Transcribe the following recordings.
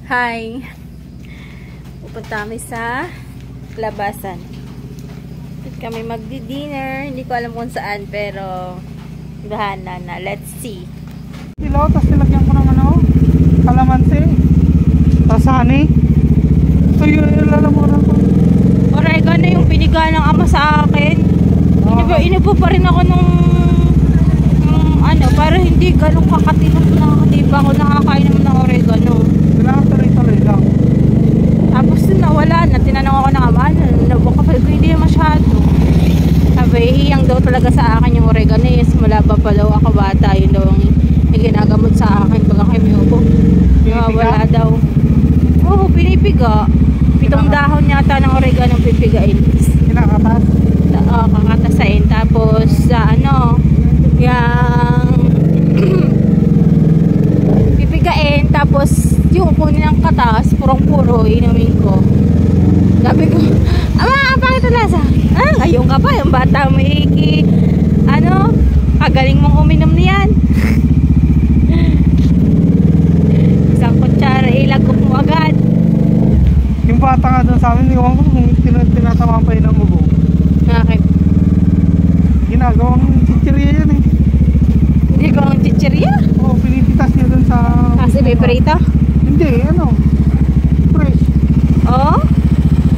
Hi. Pupunta kami sa labasan. Kami magdi-dinner. Hindi ko alam kung saan, pero bahala na. Let's see. Kilo, tapos nilagyan ko ng ano, kalamansi, tapos honey. Ito yung ilalamunan ko. Oregano yung piniga ng ama sa akin. Inubo pa rin ako nung ano, para hindi ganun nakakatiba ako nakakain naman ng oregano. Kailangan tuloy-tuloy lang. Tapos nawala na, tinanong ako ng ama, nabukapal ko, hindi masyado. Sabi, hiyang daw talaga sa akin yung oregano. Yes, mula pa daw ako bata, yun daw ang ginagamot sa akin pag ako may ubo. Wala daw. Oo, pinipiga. 7 dahon yata ng oregano pipigain. Kinakatas? Oo, kakatasain. Tapos sa ano, yung pipigain, tapos yung kunin ng katas, purong-puro, inumin ko. Sabi ko, ama, bakit ito lasa? Ah, ngayon ka pa, yung bata mo ano, kagaling mong uminom niyan. Isang kutsara, ilagok mo agad. Yung bata nga doon sa amin, iwan ko kung tinatamaan pa yun ang ubo. Bakit? Ginagawang chichirya yan eh. Hindi ko ang chichirya? Oo, pinipitas niya doon sa... Kasi peperito? Hindi, ano, fresh. Oo?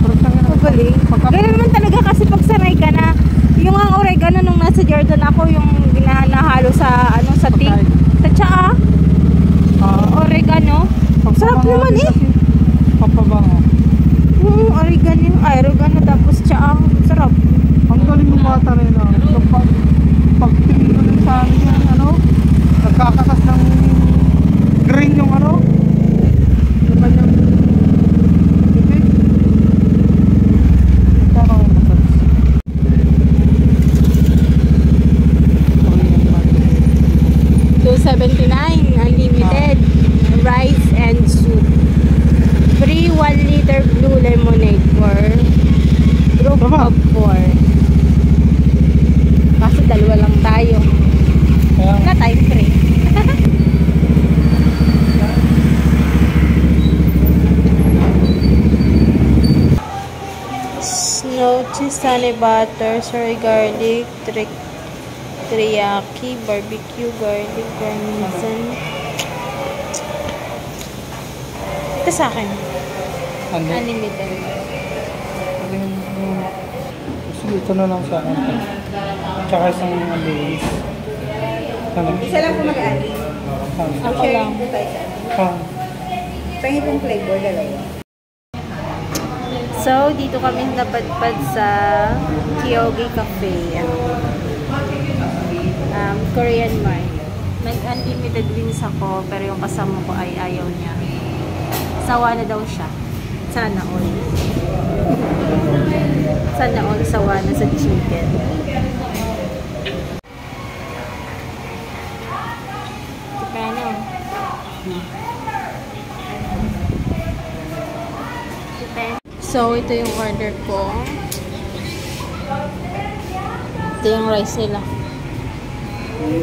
Fresh lang yan. Magaling. Ganun naman talaga kasi pag sanay ka na, yung ang oregano nung nasa Jordan ako, yung ginahalo sa, ano, sa tea, sa tsaa. Oregano. Sarap naman eh. Papabango. Oregano tapos tsaa. Sarap. Ang galing ng bata rin ah. Pag tingin ko din sa amin yan, ano, nagkakatas ng green yung ano, yung kanyang bibig. Parang matas. $2.79 unlimited rice and soup. Free 1 liter blue lemonade for group of 4. Kaso dalawa lang tayo. Wala tayong free. Snow cheese, honey butter, soy garlic, teriyaki, barbecue, garlic, parmesan. Ito sa akin. Unlimited. Sige, ito na lang sa akin. Tsaka isang alilis. Isa lang po mag-ali. Ako lang. Pahit yung flavor, dalawa. So, dito kami napadpad sa Kyogi Cafe. Korean Mart. Nag-unlimited wings ako, pero yung kasama ko ay ayaw niya. Sawa na daw siya. Sana all. Sana all sawa na sa chicken. Paano? So, ito yung order ko. Ito yung rice nila.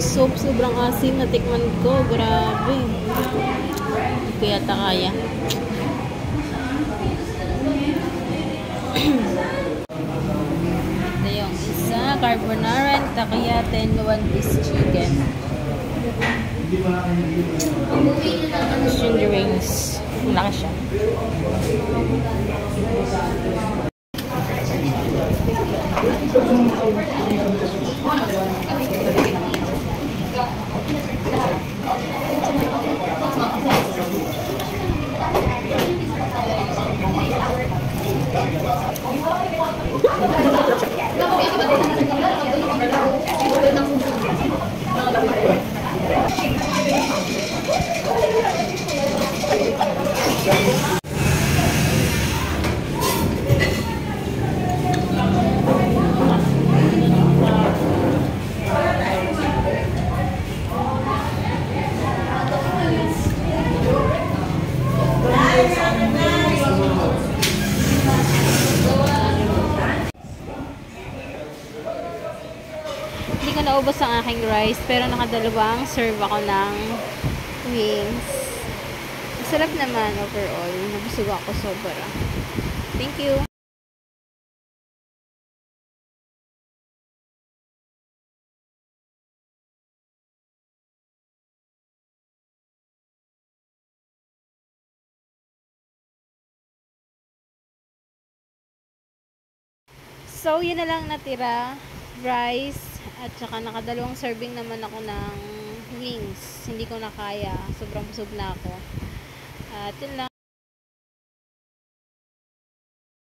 Soup, sobrang asim. Natikman ko. Grabe. Hindi ko yata kaya. Ito yung isa. Carbonara and takoyaki and 1-piece chicken. Tapos yung drinks. Malaki siya. Hindi ko naubos ang aking rice, pero nakadalawang serve ako ng wings. Masarap naman overall. Nabusog ako sobra. Thank you. So, yun na lang natira. Rice. At saka nakadalawang serving naman ako ng wings. Hindi ko na kaya. Sobrang busog na ako. At yun lang.